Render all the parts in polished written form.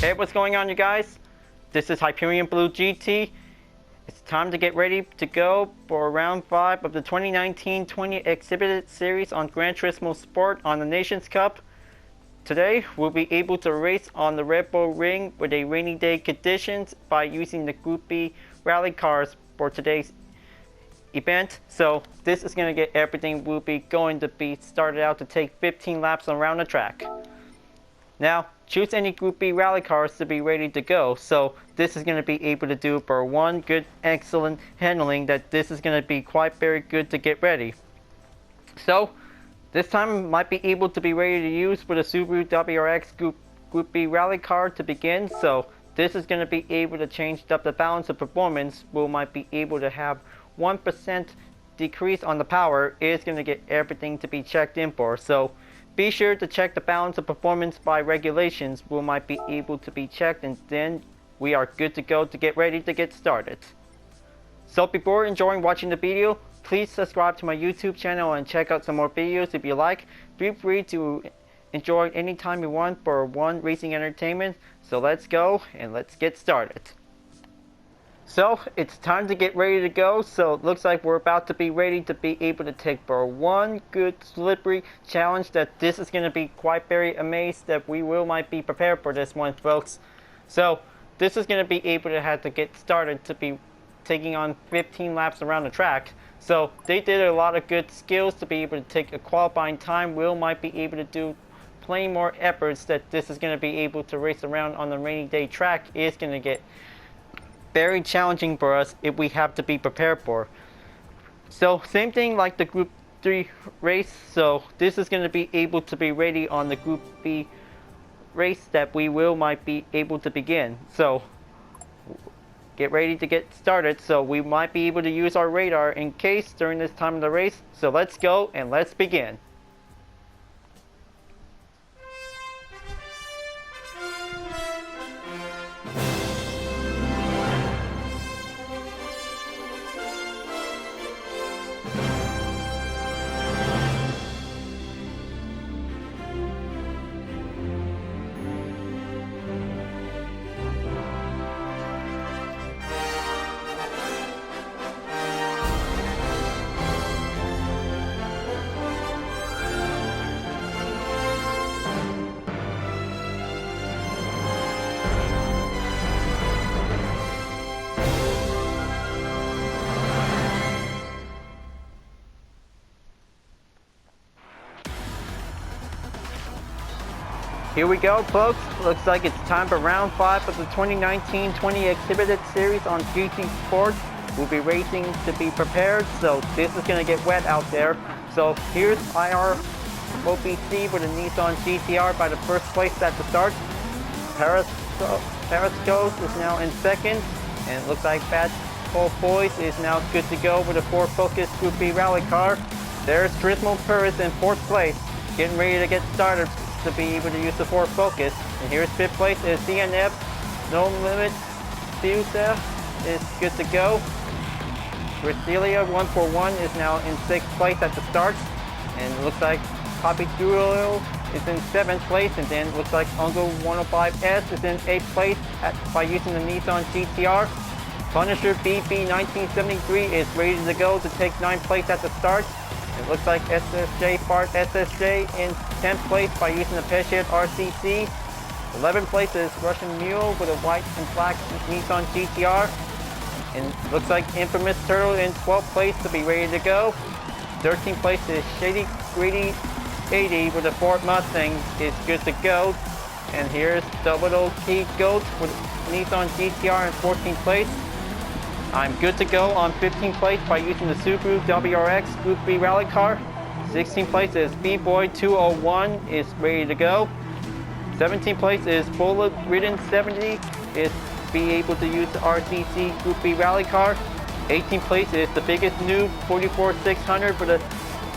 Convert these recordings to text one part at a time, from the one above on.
Hey, what's going on, you guys? This is Hyperion-Blue-GT. It's time to get ready to go for round 5 of the 2019-20 exhibited series on Gran Turismo Sport on the Nations Cup. Today, we'll be able to race on the Red Bull Ring with a rainy day conditions by using the Gr.B rally cars for today's event. So this is going to get everything we'll be going to be started out to take 15 laps around the track. Now, choose any Gr.B rally cars to be ready to go. So this is going to be able to do for one good, excellent handling that this is going to be quite very good to get ready. So this time might be able to be ready to use with a Subaru WRX Gr.B rally car to begin. So this is going to be able to change up the balance of performance. We might be able to have 1% decrease on the power. It's going to get everything to be checked in for. So be sure to check the balance of performance by regulations. We might be able to be checked, and then we are good to go to get ready to get started. So before enjoying watching the video, please subscribe to my YouTube channel and check out some more videos if you like. Feel free to enjoy anytime you want for one racing entertainment. So let's go and let's get started. So it's time to get ready to go. So it looks like we're about to be ready to be able to take for one good slippery challenge that this is going to be quite very amazed that we might be prepared for this one, folks. So this is going to be able to have to get started to be taking on 15 laps around the track. So they did a lot of good skills to be able to take a qualifying time. We might be able to do plenty more efforts that this is going to be able to race around on the rainy day track. Is going to get very challenging for us if we have to be prepared for. So same thing like the Group 3 race. So this is going to be able to be ready on the Group B race that we might be able to begin. So get ready to get started. So we might be able to use our radar in case during this time of the race. So let's go and let's begin. Here we go, folks. Looks like it's time for round 5 of the 2019-20 exhibited series on GT Sport. We'll be racing to be prepared, so this is going to get wet out there. So here's IR OPC with a Nissan GTR by the first place at the start. Periscope is now in second, and it looks like Bad Cold Boys is now good to go with a Ford Focus Group B rally car. There's Turismo in fourth place, getting ready to get started to be able to use the Ford Focus. And here's fifth place is DNF No Limit Fiusa is good to go. Brasilia 141 is now in sixth place at the start, and it looks like Poppy Duo is in seventh place, and then it looks like Ungo 105S is in eighth place by using the Nissan GTR. Punisher BB 1973 is ready to go to take ninth place at the start. It looks like SSJ Bart SSJ in 10th place by using the Peshet RCC. 11th place is Russian Mule with a white and black Nissan GTR. And looks like Infamous Turtle in 12th place to be ready to go. 13th place is Shady Greedy 80 with a Ford Mustang is good to go. And here's Double T Goat with Nissan GTR in 14th place. I'm good to go on 15th place by using the Subaru WRX Group B rally car. 16th place is B-Boy 201 is ready to go. 17th place is Bullet Ridden 70 is be able to use the RCC Group B rally car. 18th place is the biggest noob 44600 for the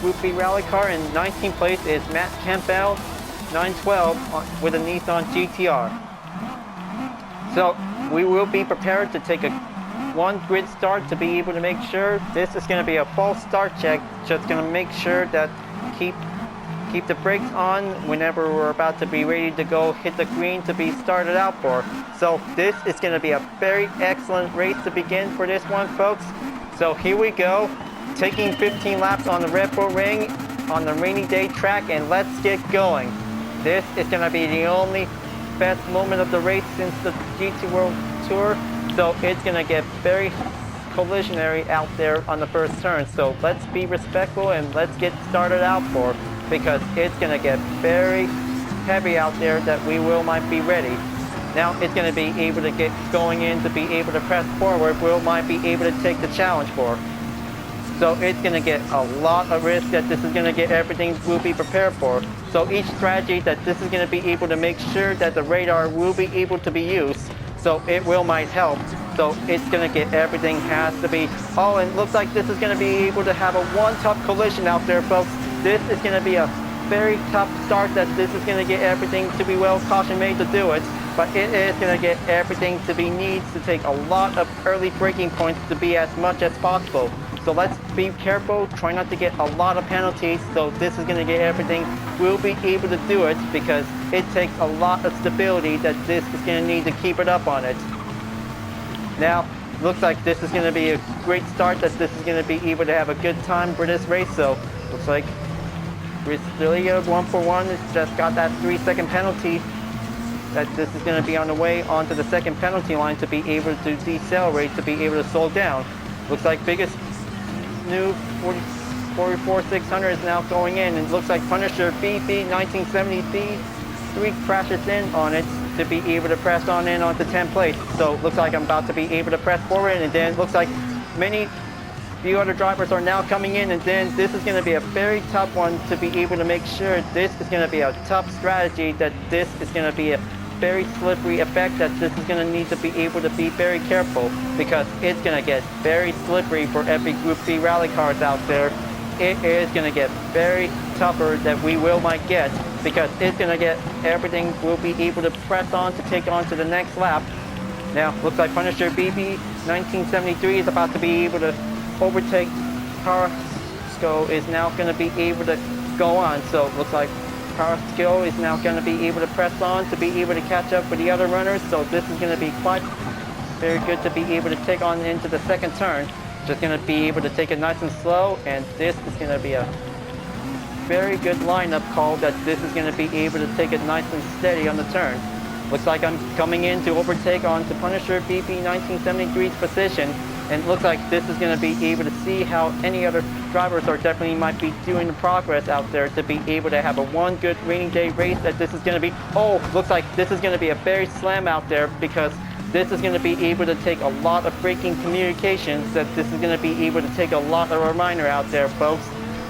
Group B rally car, and 19th place is Matt Campbell 912 with a Nissan GTR. So we will be prepared to take a one grid start to be able to make sure this is going to be a false start check, just going to make sure that keep keep the brakes on whenever we're about to be ready to go hit the green to be started out for. So this is going to be a very excellent race to begin for this one, folks. So here we go, taking 15 laps on the Red Bull Ring on the rainy day track, and let's get going. This is going to be the only best moment of the race since the GT World Tour, so it's going to get very collisionary out there on the first turn. So let's be respectful and let's get started out for, because it's going to get very heavy out there that we might be ready. Now it's going to be able to get going in to be able to press forward. We might be able to take the challenge for. So it's going to get a lot of risk that this is going to get everything we'll be prepared for. So each strategy that this is going to be able to make sure that the radar will be able to be used. So it might help. So it's going to get everything has to be. Oh, and it looks like this is going to be able to have a one tough collision out there, folks. This is going to be a very tough start that this is going to get everything to be well caution made to do it. But it is going to get everything to be needs to take a lot of early braking points to be as much as possible. So let's be careful, try not to get a lot of penalties. So this is going to get everything. We'll be able to do it because it takes a lot of stability that this is going to need to keep it up on it. Now, looks like this is going to be a great start, that this is going to be able to have a good time for this race. So looks like Bristelia 141 has just got that 3-second penalty. That this is going to be on the way onto the second penalty line to be able to decelerate, to be able to slow down. Looks like biggest new 44-600 is now going in, and looks like Punisher BB 1973 crashes in on it to be able to press on in onto 10th place. So looks like I'm about to be able to press forward, and then looks like few other drivers are now coming in, and then this is going to be a very tough one to be able to make sure. This is going to be a tough strategy, that this is going to be a very slippery effect, that this is going to need to be able to be very careful, because it's going to get very slippery for every Group B rally cars out there. It is going to get very tougher that we might get, because it's going to get everything we'll be able to press on to take on to the next lap. Now looks like Punisher BB 1973 is about to be able to overtake. Carrasco is now going to be able to go on. So it looks like Carrasco is now going to be able to press on to be able to catch up with the other runners. So this is going to be quite very good to be able to take on into the second turn. Just going to be able to take it nice and slow, and this is going to be a very good lineup call, that this is going to be able to take it nice and steady on the turn. Looks like I'm coming in to overtake onto Punisher BB 1973's position. And it looks like this is going to be able to see how any other drivers are definitely might be doing the progress out there to be able to have a one good rainy day race, that this is going to be. Oh, looks like this is going to be a very slam out there, because this is going to be able to take a lot of braking communications, that this is going to be able to take a lot of reminder out there, folks.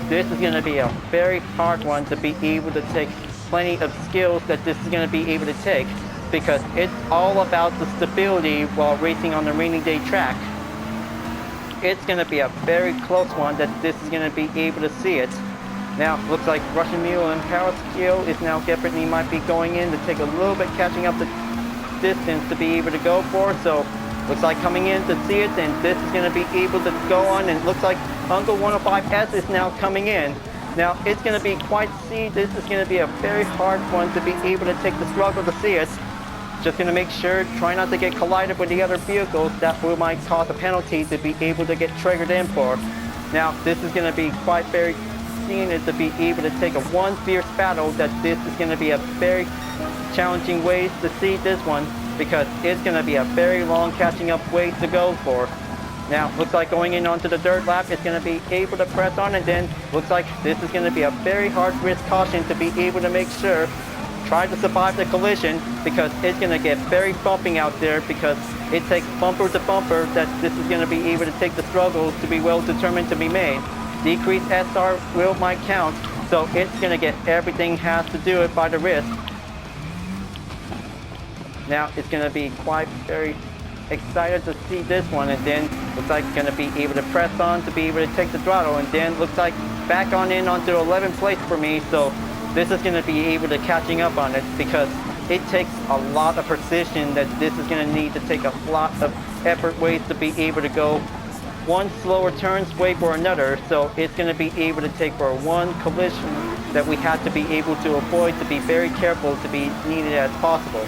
This is going to be a very hard one to be able to take plenty of skills that this is going to be able to take, because it's all about the stability while racing on the rainy day track. It's going to be a very close one that this is going to be able to see it. Now looks like Russian Mule and Carrasco is now definitely might be going in to take a little bit catching up the distance to be able to go for. So looks like coming in to see it, and this is going to be able to go on, and looks like Uncle 105S is now coming in. Now it's going to be quite this is going to be a very hard one to be able to take the struggle to see it. Just going to make sure, try not to get collided with the other vehicles that might cause a penalty to be able to get triggered in for. Now this is going to be quite very seen it to be able to take a one fierce battle, that this is going to be a very challenging ways to see this one, because it's going to be a very long catching up ways to go for. Now looks like going in onto the third lap, it's going to be able to press on, and then looks like this is going to be a very hard risk caution to be able to make sure, try to survive the collision, because it's going to get very bumping out there, because it takes bumper to bumper that this is going to be able to take the struggle to be well determined to be made. Decreased SR might count, so it's going to get everything has to do it by the risk. Now it's going to be quite very excited to see this one, and then looks like going to be able to press on to be able to take the throttle, and then looks like back on in onto 11th place for me. So this is going to be able to catching up on it, because it takes a lot of precision that this is going to need to take a lot of effort ways to be able to go one slower turns way for another. So it's going to be able to take for one collision that we had to be able to avoid, to be very careful, to be needed as possible.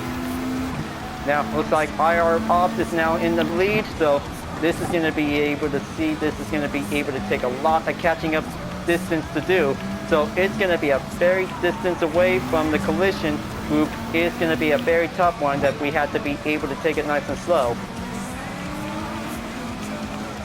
Now, looks like IR Ops is now in the lead, so this is going to be able to see, this is going to be able to take a lot of catching up distance to do. So it's going to be a very distance away from the collision group. It's going to be a very tough one that we had to be able to take it nice and slow.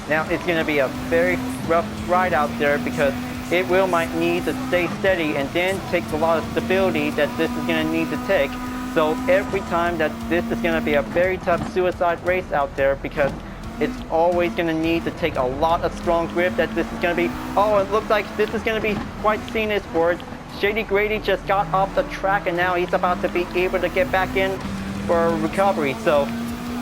Now it's going to be a very rough ride out there because it might need to stay steady and then take a lot of stability that this is going to need to take. So every time that this is going to be a very tough suicide race out there because it's always going to need to take a lot of strong grip that this is going to be. Oh, it looks like this is going to be quite scenic for it. Shady Grady just got off the track and now he's about to be able to get back in for a recovery. So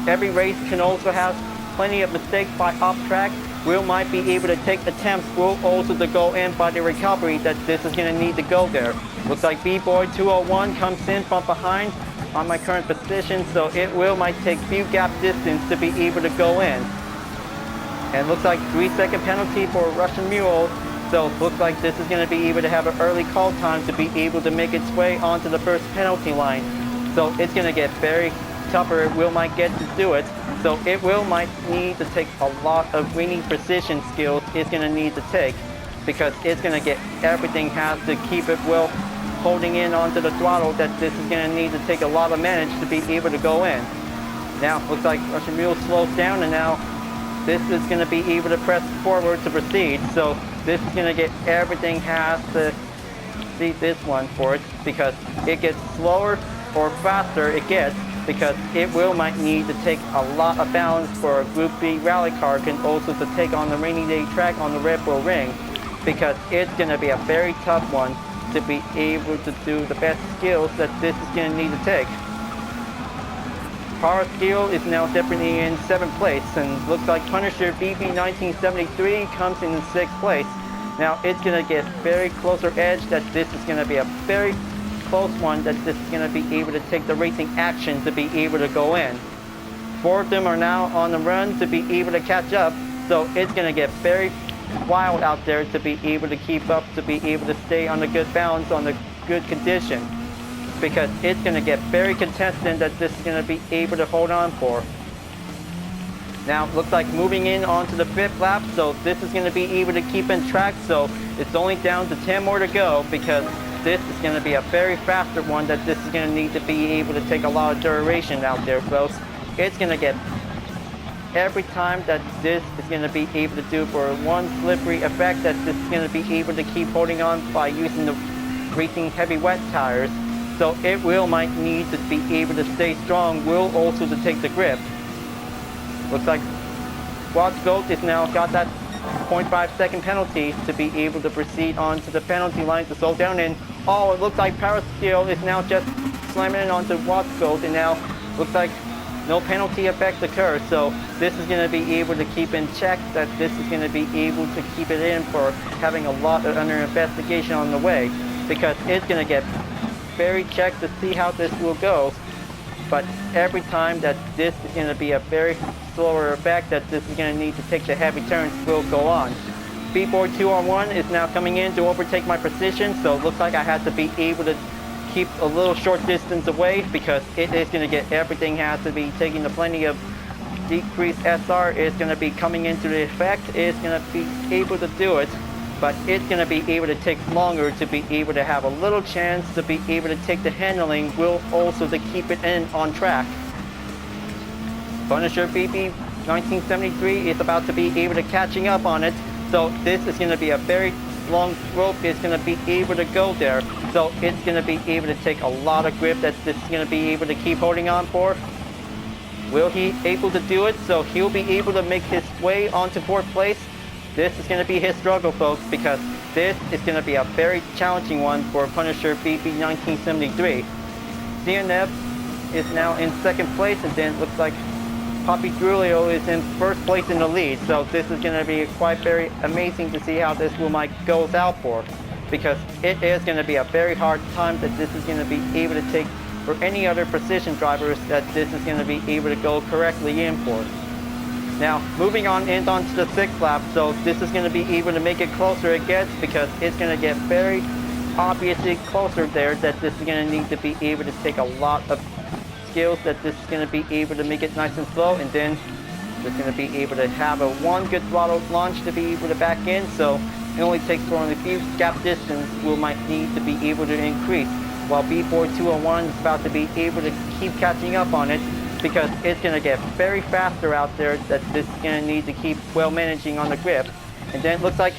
every race can also have plenty of mistakes by off track. Will might be able to take attempts, will also to go in by the recovery that this is going to need to go there. Looks like B-Boy 201 comes in from behind on my current position, so it might take few gap distance to be able to go in. And looks like 3-second penalty for Russian Mule, so looks like this is going to be able to have an early call time to be able to make its way onto the first penalty line. So it's going to get very tougher. It might get to do it. So it might need to take a lot of winning precision skills it's going to need to take because it's going to get everything has to keep it well holding in onto the throttle that this is going to need to take a lot of manage to be able to go in. Now looks like Russian Mule slows down and now this is going to be able to press forward to proceed. So this is going to get everything has to see this one for it because it gets slower or faster it gets because it might need to take a lot of balance for a Group B rally car and also to take on the rainy day track on the Red Bull Ring because it's going to be a very tough one to be able to do the best skills that this is going to need to take. Power skill is now definitely in 7th place and looks like Punisher BB 1973 comes in 6th place. Now it's going to get very closer edge that this is going to be a very close one that this is going to be able to take the racing action to be able to go in. 4 of them are now on the run to be able to catch up, so it's going to get very wild out there to be able to keep up, to be able to stay on the good balance, on the good condition because it's going to get very contested that this is going to be able to hold on for. Now looks like moving in onto the 5th lap, so this is going to be able to keep in track, so it's only down to 10 more to go because this is going to be a very faster one that this is going to need to be able to take a lot of duration out there, folks. It's going to get every time that this is going to be able to do for one slippery effect that this is going to be able to keep holding on by using the racing heavy wet tires. So it might need to be able to stay strong, will also to take the grip. Looks like Watch Goat is now got that 0.5-second penalty to be able to proceed on to the penalty line to slow down in. Oh, it looks like Power Skill is now just slamming it onto Watch Goat and now looks like no penalty effect occurs. So this is going to be able to keep in check that this is going to be able to keep it in for having a lot of under investigation on the way because it's going to get very checked to see how this will go. But every time that this is going to be a very slower effect that this is going to need to take the heavy turns will go on. B-Boy 201 is now coming in to overtake my position, so it looks like I had to be able to keep a little short distance away because it is going to get everything has to be taking the plenty of decreased SR is going to be coming into the effect. It's going to be able to do it, but it's going to be able to take longer to be able to have a little chance to be able to take the handling, will also to keep it in on track. Punisher BB 1973 is about to be able to catching up on it, so this is going to be a very long rope. It's going to be able to go there, so it's going to be able to take a lot of grip that this is going to be able to keep holding on for. Will he able to do it? So he'll be able to make his way onto 4th place. This is going to be his struggle, folks, because this is going to be a very challenging one for Punisher BB 1973. CNF is now in 2nd place, and then it looks like Poppy Drulio is in 1st place in the lead. So this is going to be quite very amazing to see how this might goes out for, because it is going to be a very hard time that this is going to be able to take for any other precision drivers that this is going to be able to go correctly in for. Now, moving on in onto the 6th lap, so this is going to be able to make it closer it gets because it's going to get very obviously closer there that this is going to need to be able to take a lot of skills, that this is going to be able to make it nice and slow, and then just going to be able to have a one good throttle launch to be able to back in. So it only takes for only a few gap distance we might need to be able to increase, while B-Boy 201 is about to be able to keep catching up on it, because it's going to get very faster out there, that this is going to need to keep well managing on the grip. And then it looks like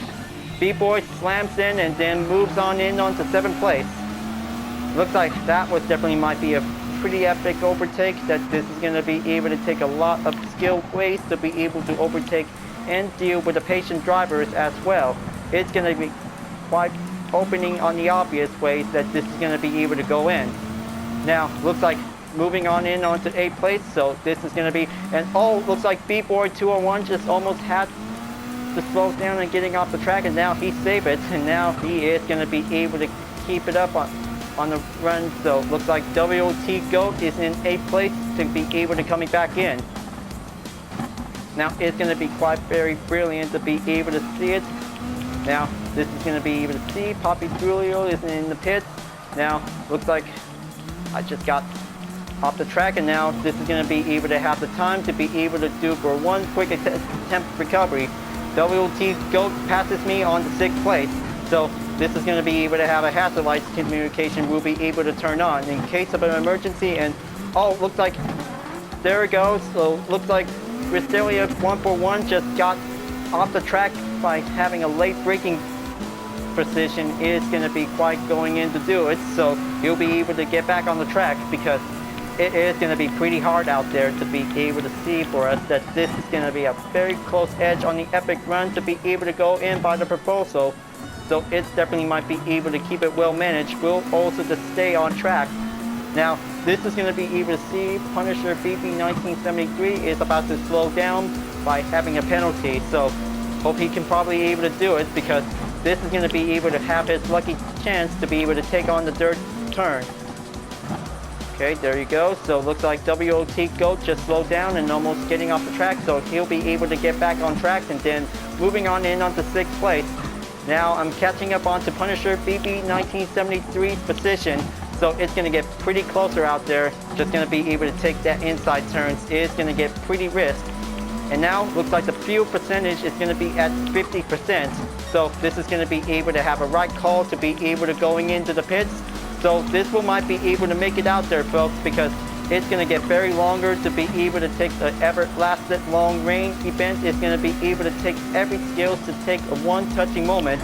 B-Boy slams in and then moves on in onto 7th place. Looks like that was definitely might be a pretty epic overtake, that this is going to be able to take a lot of skill ways to be able to overtake and deal with the patient drivers as well. It's going to be quite opening on the obvious ways that this is going to be able to go in. Now, looks like moving on in onto 8th place, so this is going to be, and oh, looks like B-Boy 201 just almost had to slow down and getting off the track, and now he saved it, and now he is going to be able to keep it up on the run. So looks like WOT GOAT is in 8th place to be able to coming back in. Now it's going to be quite very brilliant to be able to see it. Now this is going to be able to see Poppy Julio is in the pits. Now looks like I just got off the track, and now this is going to be able to have the time to be able to do for one quick attempt recovery. WT GOAT passes me on to 6th place, so this is going to be able to have a hazard lights communication we'll be able to turn on in case of an emergency. And oh, looks like there it goes. So looks like Ristelia 141 just got off the track by having a late braking position. Is going to be quite going in to do it, so he'll be able to get back on the track, because it is going to be pretty hard out there to be able to see for us that this is going to be a very close edge on the epic run to be able to go in by the proposal. So it definitely might be able to keep it well managed. We'll also just stay on track. Now this is going to be able to see Punisher BB 1973 is about to slow down by having a penalty. So hope he can probably able to do it, because this is going to be able to have his lucky chance to be able to take on the dirt turn. Okay, there you go. So looks like WOT GOAT just slowed down and almost getting off the track, so he'll be able to get back on track, and then moving on in onto 6th place. Now I'm catching up onto Punisher BB 1973's position, so it's going to get pretty closer out there. Just going to be able to take that inside turns. It's going to get pretty risk. And now looks like the fuel percentage is going to be at 50%. So this is going to be able to have a right call to be able to going into the pits. So this will might be able to make it out there, folks, because it's going to get very longer to be able to take the ever-lasting long range event. It's going to be able to take every skills to take a one-touching moment.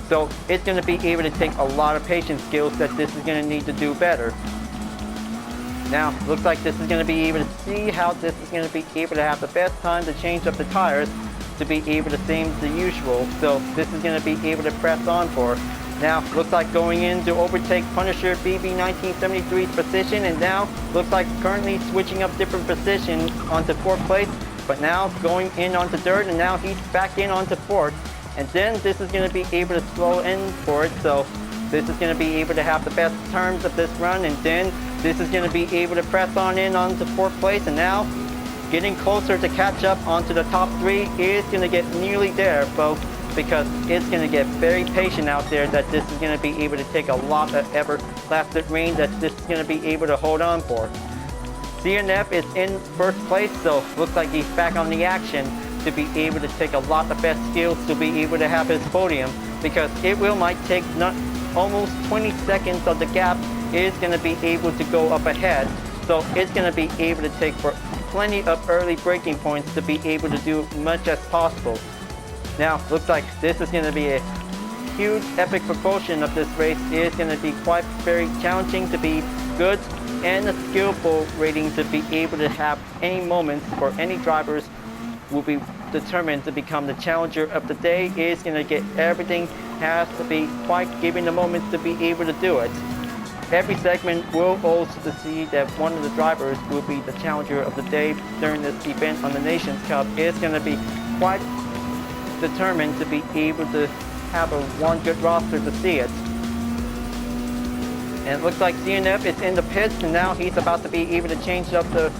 So it's going to be able to take a lot of patience skills that this is going to need to do better. Now, looks like this is going to be able to see how this is going to be able to have the best time to change up the tires to be able to same as the usual. So this is going to be able to press on for. Now, looks like going in to overtake Punisher BB 1973's position, and now looks like currently switching up different positions onto 4th place, but now going in onto dirt, and now he's back in onto 4th. And then this is going to be able to slow in for it, so this is going to be able to have the best turns of this run, and then this is going to be able to press on in onto 4th place, and now getting closer to catch up onto the top 3 is going to get nearly there, folks, because it's going to get very patient out there, that this is going to be able to take a lot of ever-lasting range that this is going to be able to hold on for. CNF is in 1st place, so looks like he's back on the action to be able to take a lot of best skills to be able to have his podium, because it might take almost 20 seconds of the gap is going to be able to go up ahead. So it's going to be able to take for plenty of early braking points to be able to do much as possible. Now, looks like this is going to be a huge epic proportion of this race. Is going to be quite very challenging to be good, and a skillful rating to be able to have any moments for any drivers will be determined to become the challenger of the day. Is going to get everything, has to be quite given the moments to be able to do it. Every segment will also see that one of the drivers will be the challenger of the day during this event on the Nations Cup. Is going to be quite determined to be able to have a one good roster to see it. And it looks like CNF is in the pits, and now he's about to be able to change up the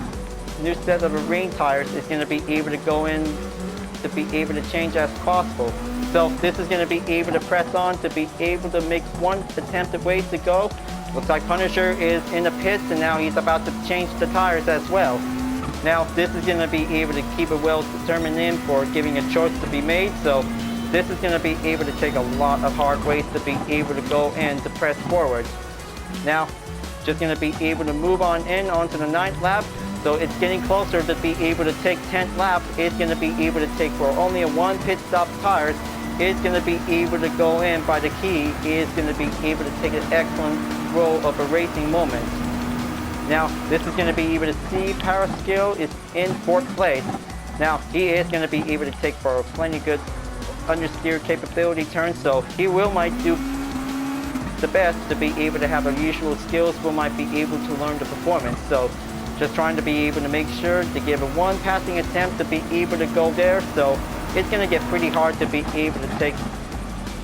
new set of rain tires. Is going to be able to go in to be able to change as possible. So this is going to be able to press on to be able to make one attempted ways to go. Looks like Punisher is in the pits, and now he's about to change the tires as well. Now this is going to be able to keep it well determined in for giving a choice to be made. So this is going to be able to take a lot of hard ways to be able to go in to press forward. Now just going to be able to move on in onto the 9th lap. So it's getting closer to be able to take 10th lap. It's going to be able to take for only a 1 pit stop tires. It's going to be able to go in by the key. It's going to be able to take an excellent role of a racing moment. Now this is going to be able to see power skill is in 4th place. Now he is going to be able to take for plenty good understeer capability turns, so he will might do the best to be able to have a usual skills will might be able to learn the performance. So just trying to be able to make sure to give a 1 passing attempt to be able to go there. So it's going to get pretty hard to be able to take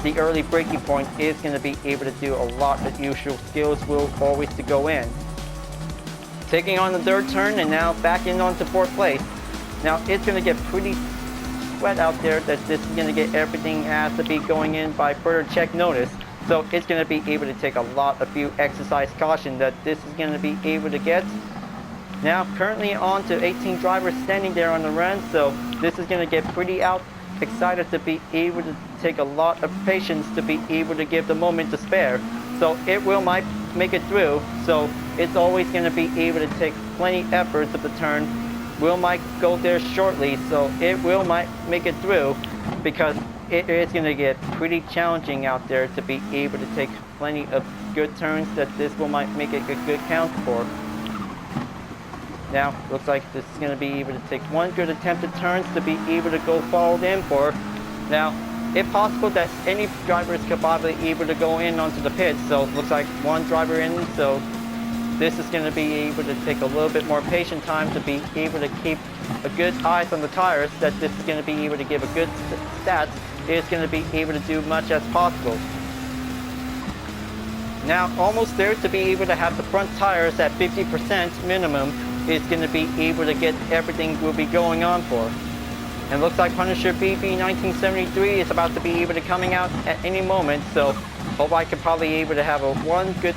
the early braking point. Is going to be able to do a lot of usual skills will always to go in. Taking on the 3rd turn and now back in onto 4th place. Now it's going to get pretty wet out there that this is going to get everything has to be going in by further check notice. So it's going to be able to take a lot of few exercise caution that this is going to be able to get. Now currently on to 18 drivers standing there on the run, so this is going to get pretty excited to be able to take a lot of patience to be able to give the moment to spare. So it will might make it through, so it's always going to be able to take plenty efforts of the turn. Will might go there shortly, so it will might make it through because it is going to get pretty challenging out there to be able to take plenty of good turns that this will might make it a good count for. Now looks like this is going to be able to take 1 good attempted turns to be able to go forward in for. Now if possible that any drivers could probably be able to go in onto the pits, so looks like 1 driver in, so this is going to be able to take a little bit more patient time to be able to keep a good eyes on the tires that this is going to be able to give a good stats. It's going to be able to do much as possible. Now almost there to be able to have the front tires at 50% minimum is going to be able to get everything will be going on for. And looks like Punisher Gr.B 1973 is about to be able to coming out at any moment, so hope I can probably able to have a 1 good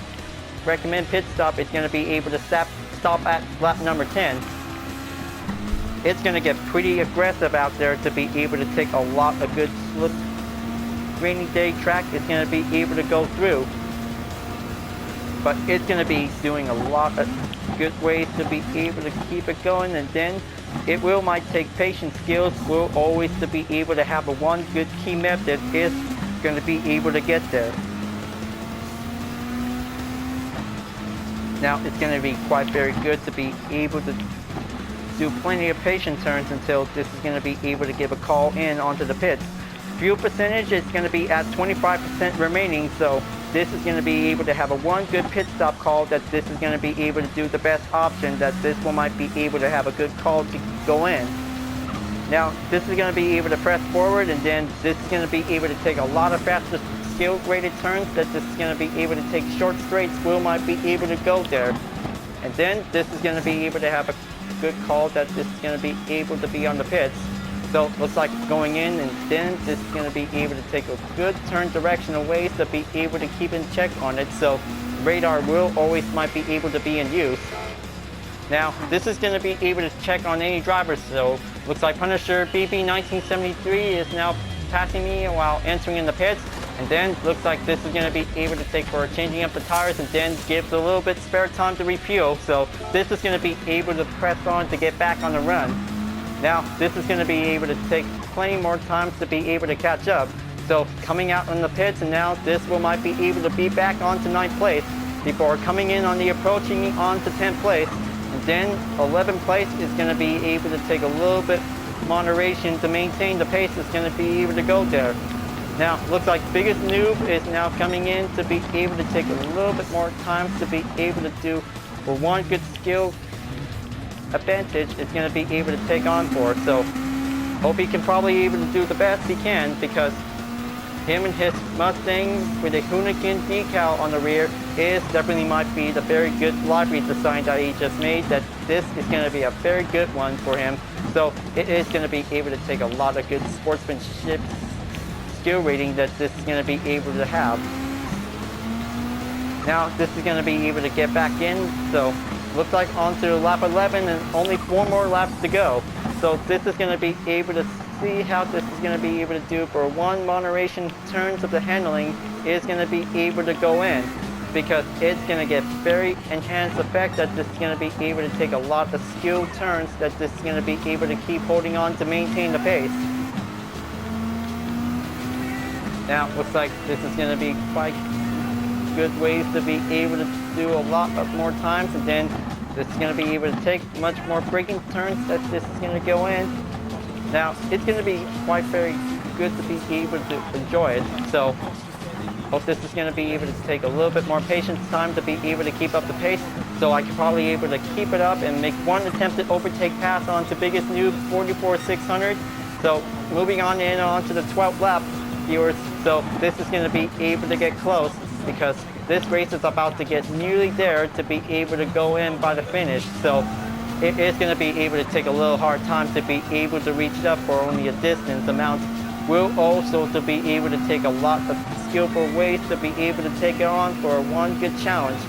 recommend pit stop. It's going to be able to stop at lap number 10. It's going to get pretty aggressive out there to be able to take a lot of good slip rainy day track. It's going to be able to go through, but it's going to be doing a lot of good ways to be able to keep it going, and then it will might take patience skills will always to be able to have a 1 good key method is going to be able to get there. Now it's going to be quite very good to be able to do plenty of patient turns until this is going to be able to give a call in onto the pits. Fuel percentage is going to be at 25% remaining, so this is going to be able to have a 1 good pit stop call that this is going to be able to do the best option that this one might be able to have a good call to go in. Now this is going to be able to press forward, and then this is going to be able to take a lot of faster skill graded turns that this is going to be able to take short straights will might be able to go there. And then this is going to be able to have a good call that this is going to be able to be on the pits. So it looks like it's going in, and then this is going to be able to take a good turn directional ways to be able to keep in check on it, so radar will always might be able to be in use. Now this is going to be able to check on any drivers, so looks like Punisher Gr.B 1973 is now passing me while entering in the pits, and then looks like this is going to be able to take for changing up the tires and then gives a little bit spare time to refuel, so this is going to be able to press on to get back on the run. Now this is going to be able to take plenty more times to be able to catch up, so coming out in the pits, and now this will might be able to be back onto 9th place before coming in on the approaching onto 10th place, and then 11th place is going to be able to take a little bit moderation to maintain the pace is going to be able to go there. Now looks like biggest noob is now coming in to be able to take a little bit more time to be able to do for 1 good skill advantage is going to be able to take on for it. So hope he can probably able to do the best he can, because him and his Mustang with a Hoonigan decal on the rear is definitely might be the very good livery design that he just made, that this is going to be a very good one for him. So it is going to be able to take a lot of good sportsmanship skill rating that this is going to be able to have. Now this is going to be able to get back in, so looks like onto lap 11 and only 4 more laps to go. So this is going to be able to see how this is going to be able to do for one moderation turns of the handling is going to be able to go in, because it's going to get very enhanced effect that this is going to be able to take a lot of skilled turns that this is going to be able to keep holding on to maintain the pace. Now looks like this is going to be quite good ways to be able to do a lot of more times, and then this is going to be able to take much more braking turns that this is going to go in. Now it's going to be quite very good to be able to enjoy it, so hope this is going to be able to take a little bit more patience time to be able to keep up the pace, so I can probably able to keep it up and make one attempted overtake pass on to biggest noob 44,600. So moving on in onto the 12th lap, viewers, so this is going to be able to get close, because this race is about to get nearly there to be able to go in by the finish. So it is going to be able to take a little hard time to be able to reach it up for only a distance amount. Will also to be able to take a lot of skillful ways to be able to take it on for one good challenge.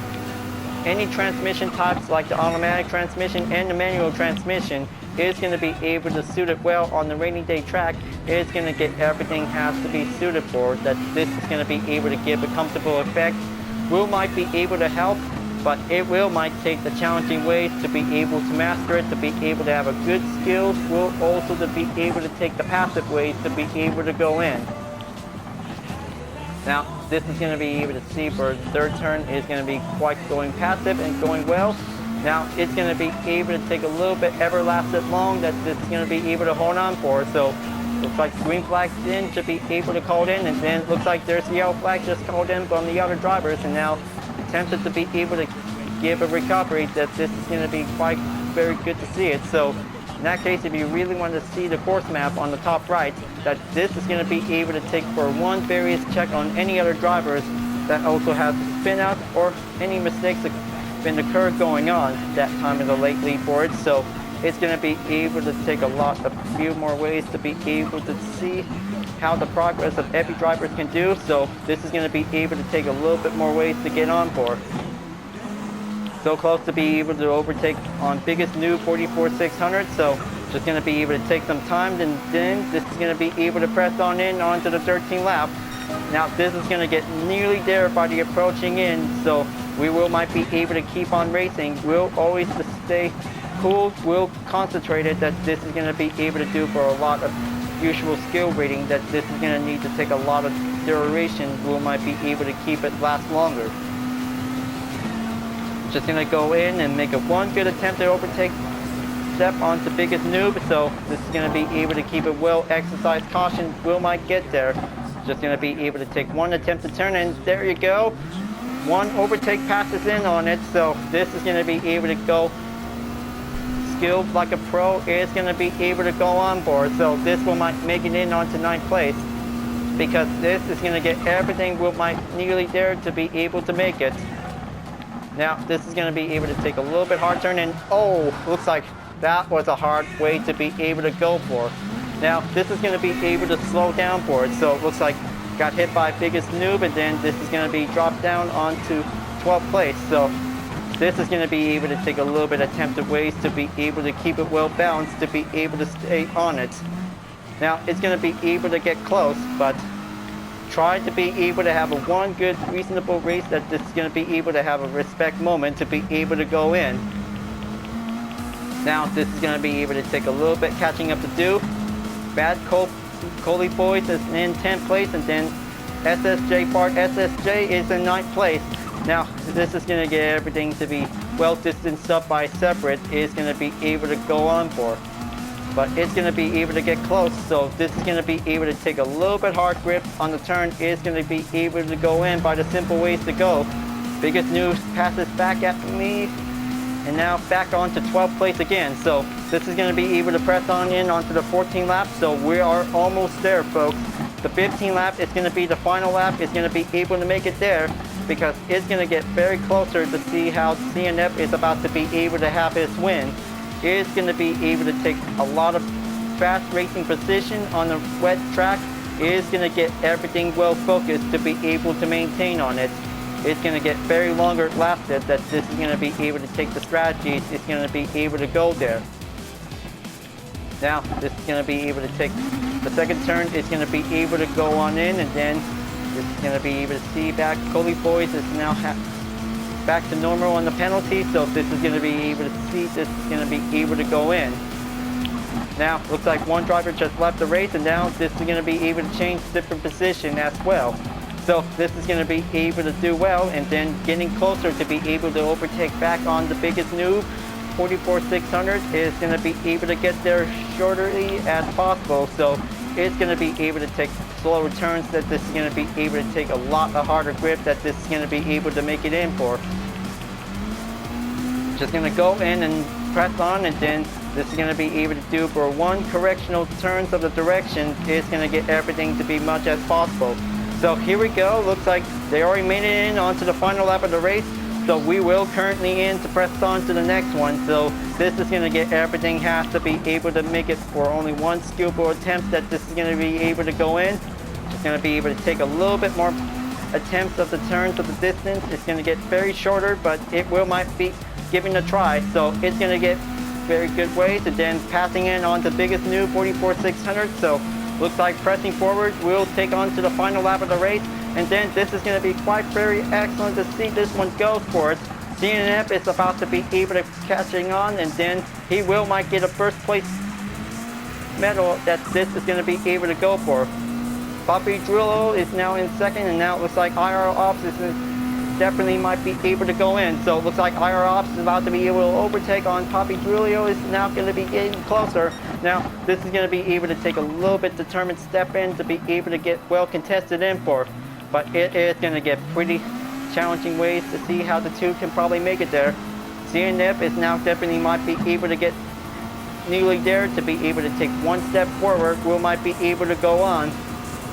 Any transmission types like the automatic transmission and the manual transmission is going to be able to suit it well on the rainy day track. It's going to get everything has to be suited for that this is going to be able to give a comfortable effect. Will might be able to help, but it will might take the challenging ways to be able to master it, to be able to have a good skills. Will also to be able to take the passive ways to be able to go in. Now this is going to be able to see for the third turn is going to be quite going passive and going well. Now it's going to be able to take a little bit everlasting long that this is going to be able to hold on for. So looks like green flag's in to be able to call it in, and then it looks like there's the yellow flag just called in from the other drivers, and now attempted to be able to give a recovery that this is going to be quite very good to see it. So in that case, if you really want to see the course map on the top right, that this is going to be able to take for one various check on any other drivers that also have spin out or any mistakes that have been occurred going on that time of the late lead board. So it's going to be able to take a few more ways to be able to see how the progress of every driver can do. So this is going to be able to take a little bit more ways to get on for. So close to be able to overtake on biggest noob 44,600. So just going to be able to take some time, and then this is going to be able to press on in onto the 13th lap. Now this is going to get nearly there by the approaching in, so we might be able to keep on racing. We'll always to stay cool, we'll concentrate it that this is going to be able to do for a lot of usual skill rating that this is going to need to take a lot of duration. We might be able to keep it last longer. Just going to go in and make a one good attempt to overtake step onto biggest noob. So this is going to be able to keep it well exercised caution. Will might get there. Just going to be able to take one attempt to turn, and there you go. One overtake passes in on it. So this is going to be able to go skilled like a pro. Is going to be able to go on board. So this will might make it in onto 9th place, because this is going to get everything will might nearly there to be able to make it. Now this is going to be able to take a little bit hard turn, and oh, looks like that was a hard way to be able to go for. Now this is going to be able to slow down for it. So it looks like got hit by biggest noob, and then this is going to be dropped down onto 12th place. So this is going to be able to take a little bit attempted ways to be able to keep it well balanced, to be able to stay on it. Now it's going to be able to get close, but try to be able to have a one good reasonable race that this is going to be able to have a respect moment to be able to go in. Now this is going to be able to take a little bit catching up to do. Bad Coley Boys is in 10th place, and then SSJ Part SSJ is in 9th place. Now this is going to get everything to be well distanced up by separate. Is going to be able to go on for, but it's going to be able to get close. So this is going to be able to take a little bit hard grip on the turn. Is going to be able to go in by the simple ways to go. Biggest news passes back at me, and now back on to 12th place again. So this is going to be able to press on in onto the 14th lap. So we are almost there, folks. The 15th lap is going to be the final lap. It's going to be able to make it there, because it's going to get very closer to see how CNF is about to be able to have its win. It's going to be able to take a lot of fast racing position on the wet track. is going to get everything well focused to be able to maintain on it. It's going to get very longer lasted that this is going to be able to take the strategies. It's going to be able to go there. Now this is going to be able to take the second turn. It's going to be able to go on in, and then this is going to be able to see back. Coley Boys is now back to normal on the penalty, so this is going to be able to see. This is going to be able to go in. Now looks like one driver just left the race, and now this is going to be able to change different position as well. So this is going to be able to do well, and then getting closer to be able to overtake back on the biggest noob. 44,600 is going to be able to get there shortly as possible, so it's going to be able to take slower turns, that this is going to be able to take a lot of harder grip, that this is going to be able to make it in for. Just going to go in and press on, and then this is going to be able to do for one correctional turns of the direction. It's going to get everything to be much as possible. So here we go. Looks like they already made it in onto the final lap of the race. So we will currently in to press on to the next one. So this is going to get everything, has to be able to make it for only one skillful attempt, that this is going to be able to go in. It's going to be able to take a little bit more attempts of the turns of the distance. It's going to get very shorter, but it might be giving a try. So it's going to get very good ways, and then passing in on the biggest new 44,600. So looks like pressing forward, we'll take on to the final lap of the race. And then this is going to be quite very excellent to see this one go for it. CNF is about to be able to catching on, and then he might get a first place medal that this is going to be able to go for. Papi Drillo is now in second, and now it looks like IR Ops is definitely might be able to go in. So it looks like IR Ops is about to be able to overtake on Papi Drillo, is now going to be getting closer. Now this is going to be able to take a little bit determined step in to be able to get well contested in for. But it is going to get pretty challenging ways to see how the two can probably make it there. CNF is now definitely might be able to get nearly there to be able to take one step forward. Will might be able to go on.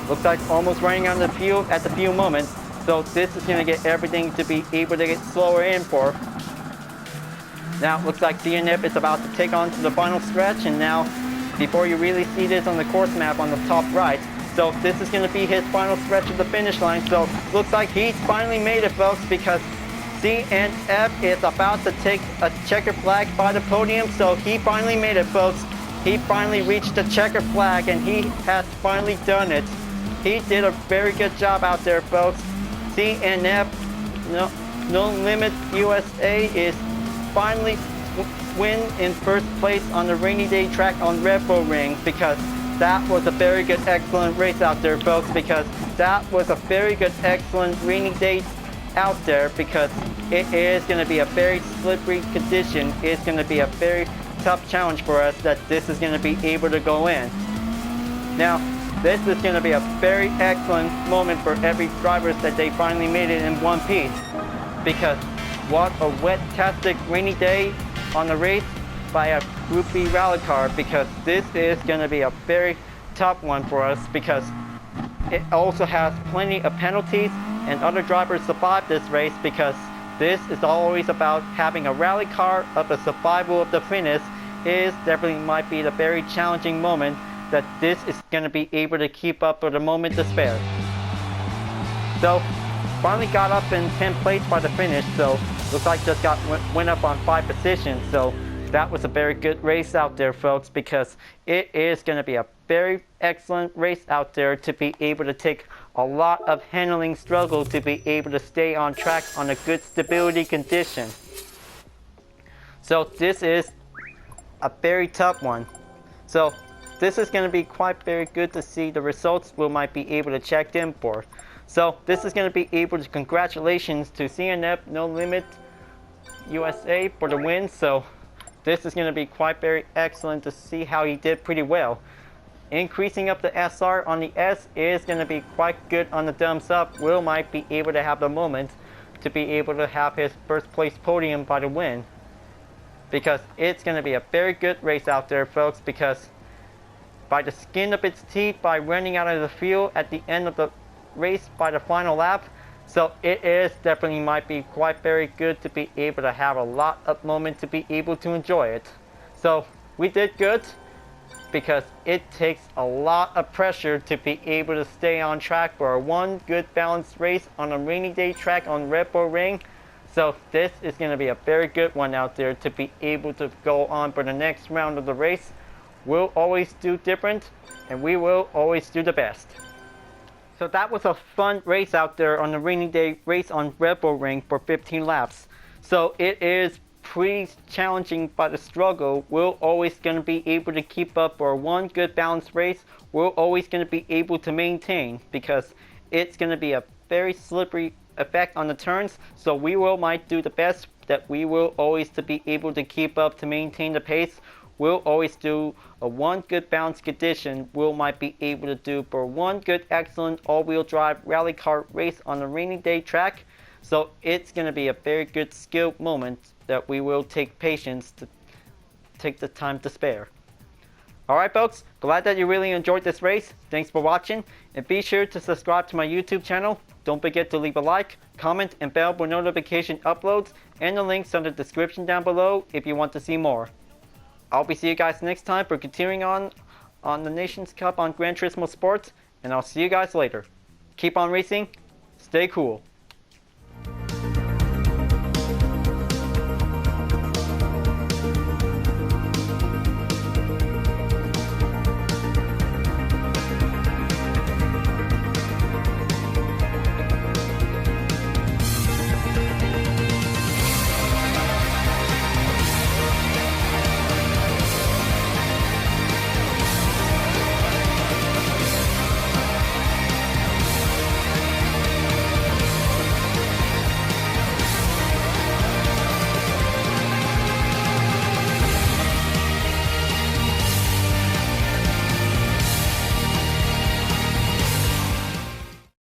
Looks like almost running on the field at the few moments. So this is going to get everything to be able to get slower in for. Now looks like CNF is about to take on to the final stretch, and now before you really see this on the course map on the top right. So this is going to be his final stretch of the finish line. So looks like he's finally made it, folks, because CNF is about to take a checker flag by the podium. So he finally made it, folks. He finally reached the checker flag, and he has finally done it. He did a very good job out there, folks. CNF, No Limit USA, is finally win in first place on the rainy day track on Red Bull Ring, because that was a very good, excellent race out there, folks, because that was a very good, excellent rainy day out there, because it is going to be a very slippery condition. It's going to be a very tough challenge for us, that this is going to be able to go in. Now, this is going to be a very excellent moment for every driver, that they finally made it in one piece, because what a wet-tastic rainy day on the race by a Gr.B rally car, because this is going to be a very tough one for us, because it also has plenty of penalties, and other drivers survived this race, because this is always about having a rally car of the survival of the fittest. Is definitely might be the very challenging moment, that this is going to be able to keep up for the moment to spare. So finally got up in 10th place by the finish, so looks like just went up on 5 positions. So that was a very good race out there, folks, because it is going to be a very excellent race out there, to be able to take a lot of handling struggle to be able to stay on track on a good stability condition. So this is a very tough one. So this is going to be quite very good to see the results we might be able to check in for. So this is going to be able to, congratulations to CNF No Limit USA for the win. So this is going to be quite very excellent to see how he did pretty well. Increasing up the SR on the S is going to be quite good on the thumbs up. Will might be able to have the moment to be able to have his first place podium by the win, because it's going to be a very good race out there, folks, because by the skin of its teeth, by running out of the field at the end of the race by the final lap. So it is definitely might be quite very good to be able to have a lot of moment to be able to enjoy it. So we did good, because it takes a lot of pressure to be able to stay on track for one good balanced race on a rainy day track on Red Bull Ring. So this is going to be a very good one out there to be able to go on for the next round of the race. We'll always do different, and we will always do the best. So that was a fun race out there on the rainy day race on Red Bull Ring for 15 laps. So it is pretty challenging by the struggle. We're always going to be able to keep up for one good balanced race. We're always going to be able to maintain because it's going to be a very slippery effect on the turns. So we might do the best that we will always to be able to keep up to maintain the pace. We'll always do a one good balanced condition. We might be able to do for one good excellent all-wheel drive rally car race on a rainy day track. So it's going to be a very good skill moment that we will take patience to take the time to spare. Alright folks, glad that you really enjoyed this race. Thanks for watching, and be sure to subscribe to my YouTube channel. Don't forget to leave a like, comment, and bell for notification uploads, and the links on the description down below if you want to see more. I'll be seeing you guys next time for continuing on the Nations Cup on Gran Turismo Sports, and I'll see you guys later. Keep on racing, stay cool.